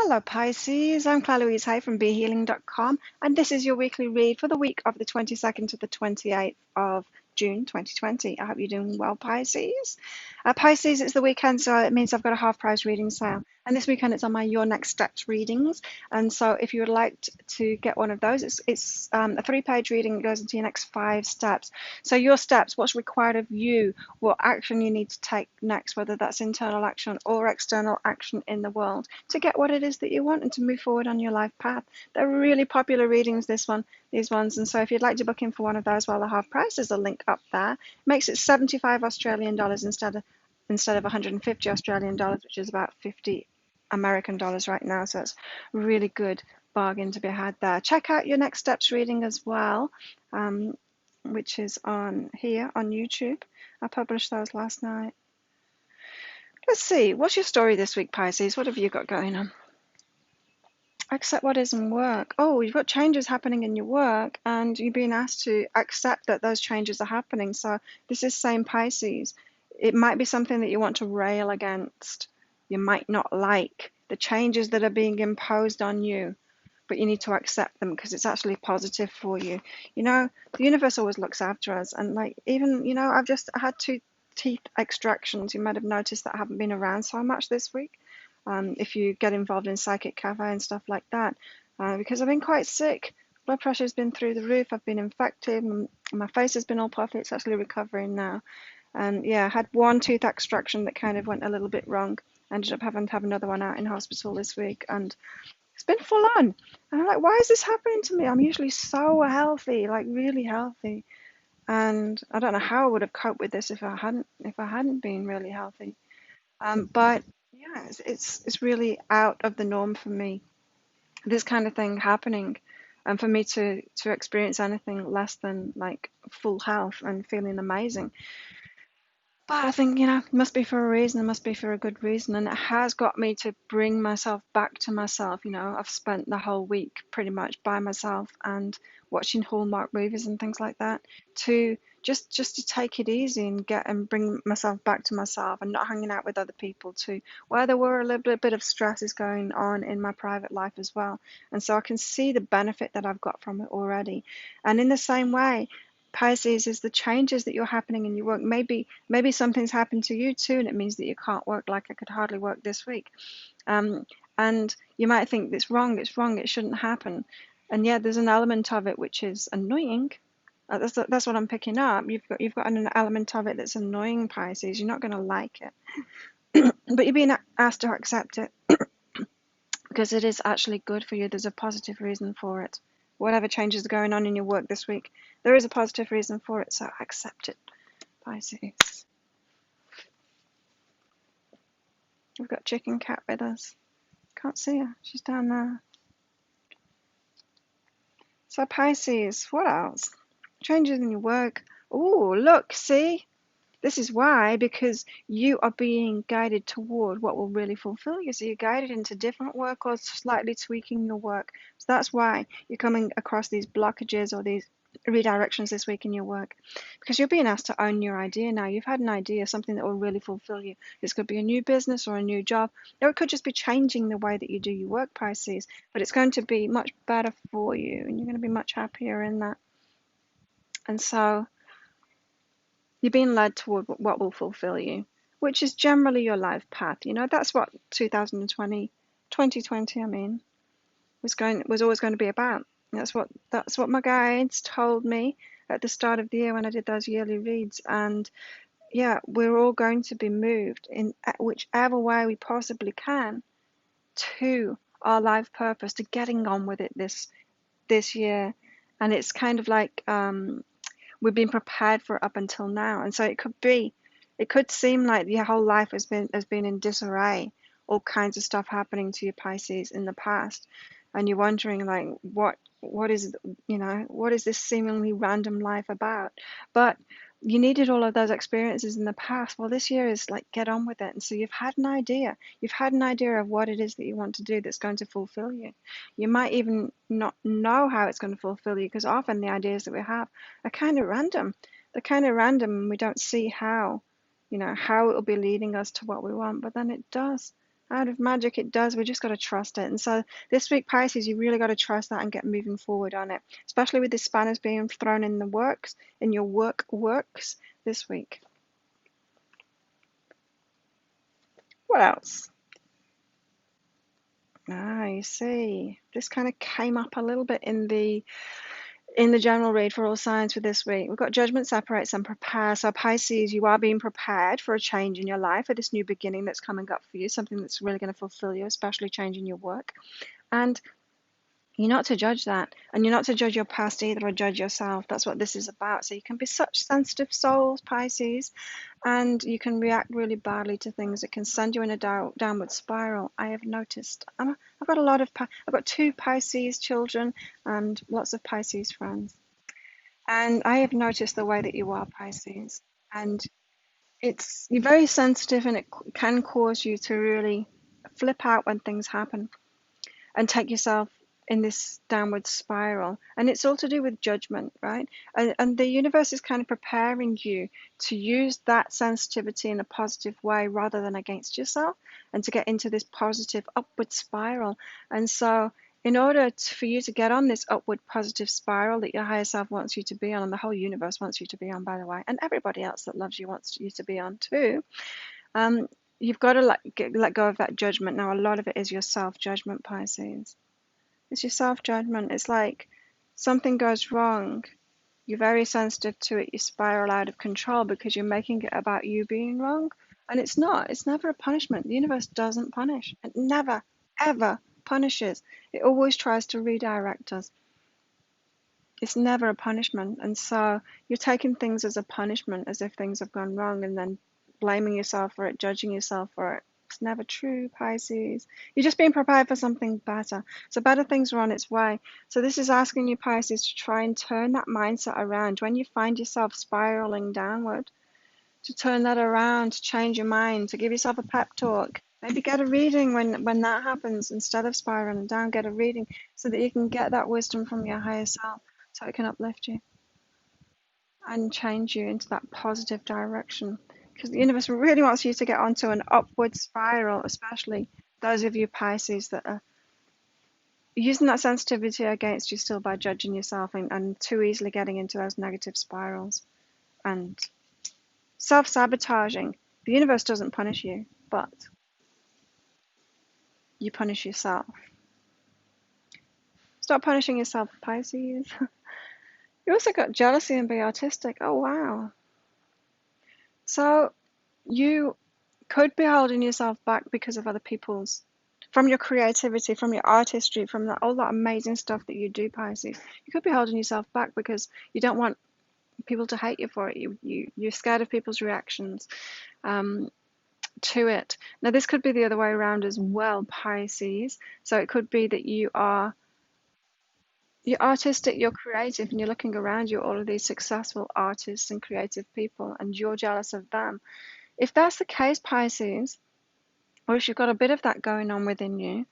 Hello Pisces, I'm Claire Louise Hay from BeHealing.com and this is your weekly read for the week of the 22nd to the 28th of June 2020. I hope you're doing well, Pisces. Pisces, it's the weekend, so it means I've got a half price reading sale. And this weekend it's on my Your Next Steps readings. And so if you would like to get one of those, it's a 3-page reading. It goes into your next 5 steps. So your steps, what's required of you, what action you need to take next, whether that's internal action or external action in the world to get what it is that you want and to move forward on your life path. They're really popular readings, these ones. And so if you'd like to book in for one of those while they're half price, there's a link up there. It makes it 75 Australian dollars instead of 150 Australian dollars, which is about 50 American dollars right now. So it's a really good bargain to be had there. Check out your Next Steps reading as well, which is on here on YouTube. I published those last night. Let's see, what's your story this week, Pisces? What have you got going on? Accept what is in work. Oh, you've got changes happening in your work and you're being asked to accept that those changes are happening. So this is same Pisces. It might be something that you want to rail against. You might not like the changes that are being imposed on you, but you need to accept them because it's actually positive for you. You know, the universe always looks after us. And like, even, you know, I've just had 2 teeth extractions. You might have noticed that I haven't been around so much this week. If you get involved in Psychic Cafe and stuff like that, because I've been quite sick. Blood pressure's been through the roof. I've been infected. My face has been all puffy. It's actually recovering now. And yeah, I had 1 tooth extraction that kind of went a little bit wrong. I ended up having to have another one out in hospital this week, and it's been full on. And I'm like, why is this happening to me? I'm usually so healthy, like really healthy. And I don't know how I would have coped with this if I hadn't been really healthy. But yeah, it's really out of the norm for me, this kind of thing happening, and for me to experience anything less than like full health and feeling amazing. But I think, you know, it must be for a reason, it must be for a good reason, and it has got me to bring myself back to myself. You know, I've spent the whole week pretty much by myself and watching Hallmark movies and things like that to just to take it easy and bring myself back to myself and not hanging out with other people too. Where there were a little bit of stresses going on in my private life as well. And so I can see the benefit that I've got from it already. And in the same way, Pisces, is the changes that you're happening in your work. Maybe something's happened to you too, and it means that you can't work. Like I could hardly work this week, and you might think it's wrong, it shouldn't happen. And yeah, there's an element of it which is annoying. That's what I'm picking up. You've got an element of it that's annoying, Pisces. You're not going to like it, but you're being asked to accept it because it is actually good for you. There's a positive reason for it. Whatever changes are going on in your work this week, there is a positive reason for it, so accept it, Pisces. We've got Chicken Cat with us. Can't see her. She's down there. So Pisces, what else? Changes in your work. Oh, look, see? This is why, because you are being guided toward what will really fulfill you. So you're guided into different work or slightly tweaking your work. So that's why you're coming across these blockages or these redirections this week in your work, because you're being asked to own your idea now. You've had an idea, something that will really fulfill you. This could be a new business or a new job, or it could just be changing the way that you do your work, Pisces. But it's going to be much better for you, and you're going to be much happier in that. And so you're being led toward what will fulfill you, which is generally your life path. You know, that's what 2020 I mean, was always going to be about. That's what my guides told me at the start of the year when I did those yearly reads. And yeah, we're all going to be moved in whichever way we possibly can to our life purpose, to getting on with it this year. And it's kind of like we've been prepared for it up until now. And so it could seem like your whole life has been in disarray, all kinds of stuff happening to you, Pisces, in the past, and you're wondering like what is this seemingly random life about? But you needed all of those experiences in the past. Well, this year is like, get on with it. And so you've had an idea of what it is that you want to do that's going to fulfill you. You might even not know how it's going to fulfill you, because often the ideas that we have are kind of random. They're kind of random and we don't see how it will be leading us to what we want, but then it does. Out of magic, it does. We just got to trust it. And so this week, Pisces, you really got to trust that and get moving forward on it, especially with the spanners being thrown in the works, in your works this week. What else? Ah, you see, this kind of came up a little bit in the general read for all signs for this week. We've got judgment separates and prepare. So Pisces, you are being prepared for a change in your life, for this new beginning that's coming up for you, something that's really going to fulfill you, especially changing your work. And you're not to judge that, and you're not to judge your past either, or judge yourself. That's what this is about. So you can be such sensitive souls, Pisces, and you can react really badly to things. It can send you in a downward spiral. I have noticed. I've got a lot of I've got 2 Pisces children and lots of Pisces friends, and I have noticed the way that you are, Pisces, and you're very sensitive, and it can cause you to really flip out when things happen and take yourself in this downward spiral. And it's all to do with judgment, right? And the universe is kind of preparing you to use that sensitivity in a positive way rather than against yourself, and to get into this positive upward spiral. And so in order for you to get on this upward positive spiral that your higher self wants you to be on, and the whole universe wants you to be on, by the way, and everybody else that loves you wants you to be on too, you've got to let go of that judgment. Now, a lot of it is your self-judgment, Pisces. It's your self-judgment. It's like something goes wrong, you're very sensitive to it, you spiral out of control because you're making it about you being wrong. And it's not. It's never a punishment. The universe doesn't punish. It never, ever punishes. It always tries to redirect us. It's never a punishment. And so you're taking things as a punishment, as if things have gone wrong, and then blaming yourself for it, judging yourself for it. It's never true, Pisces. You're just being prepared for something better. So better things are on its way. So this is asking you, Pisces, to try and turn that mindset around. When you find yourself spiraling downward, to turn that around, to change your mind, to give yourself a pep talk. Maybe get a reading when that happens. Instead of spiraling down, get a reading so that you can get that wisdom from your higher self, so it can uplift you and change you into that positive direction. Because the universe really wants you to get onto an upward spiral, especially those of you Pisces that are using that sensitivity against you still by judging yourself, and too easily getting into those negative spirals and self-sabotaging. The universe doesn't punish you, but you punish yourself. Stop punishing yourself, Pisces. You also got jealousy and be artistic. Oh, wow. So you could be holding yourself back because of other people's, from your creativity, from your artistry, from all that amazing stuff that you do, Pisces. You could be holding yourself back because you don't want people to hate you for it. You're scared of people's reactions to it. Now, this could be the other way around as well, Pisces. So it could be that you're artistic, you're creative, and you're looking around you at all of these successful artists and creative people, and you're jealous of them. If that's the case, Pisces, or if you've got a bit of that going on within you,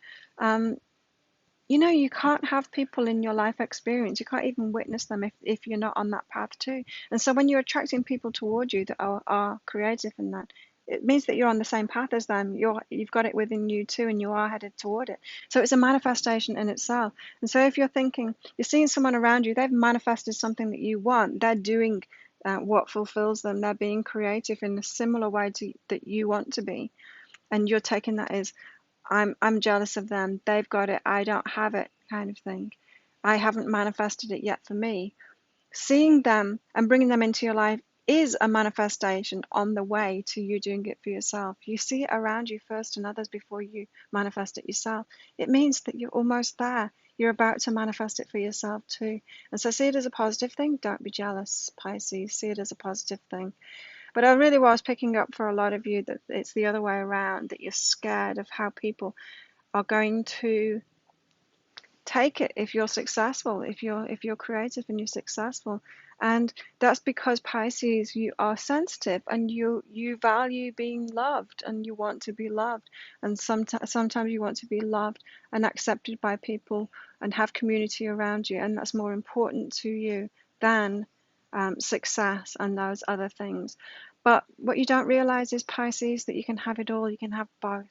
you can't have people in your life experience. You can't even witness them if you're not on that path too. And so when you're attracting people toward you that are creative in that, it means that you're on the same path as them. You've got it within you too, and you are headed toward it. So it's a manifestation in itself. And so if you're seeing someone around you, they've manifested something that you want. They're doing what fulfills them. They're being creative in a similar way that you want to be. And you're taking that as, I'm jealous of them. They've got it. I don't have it, kind of thing. I haven't manifested it yet for me. Seeing them and bringing them into your life is a manifestation on the way to you doing it for yourself. You see it around you first and others before you manifest it yourself. It means that you're almost there. You're about to manifest it for yourself too. And so see it as a positive thing. Don't be jealous, Pisces. See it as a positive thing. But I really was picking up for a lot of you that it's the other way around, that you're scared of how people are going to take it if you're successful, if you're creative and you're successful. And that's because, Pisces, you are sensitive and you value being loved, and you want to be loved. And sometimes you want to be loved and accepted by people and have community around you, and that's more important to you than success and those other things. But what you don't realize is, Pisces, that you can have it all. You can have both.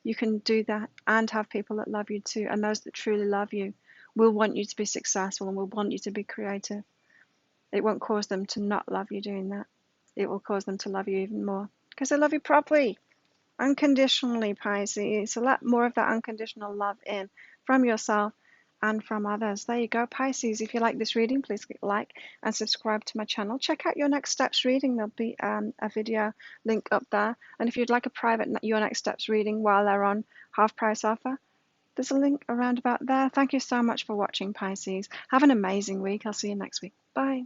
You can do that and have people that love you too, and those that truly love you will want you to be successful and will want you to be creative. It won't cause them to not love you doing that. It will cause them to love you even more because they love you properly, unconditionally, Pisces. So let more of that unconditional love in from yourself and from others. There you go, Pisces. If you like this reading, please click like and subscribe to my channel. Check out Your Next Steps reading. There'll be a video link up there. And if you'd like a private Your Next Steps reading while they're on half price offer, there's a link around about there. Thank you so much for watching, Pisces. Have an amazing week. I'll see you next week. Bye.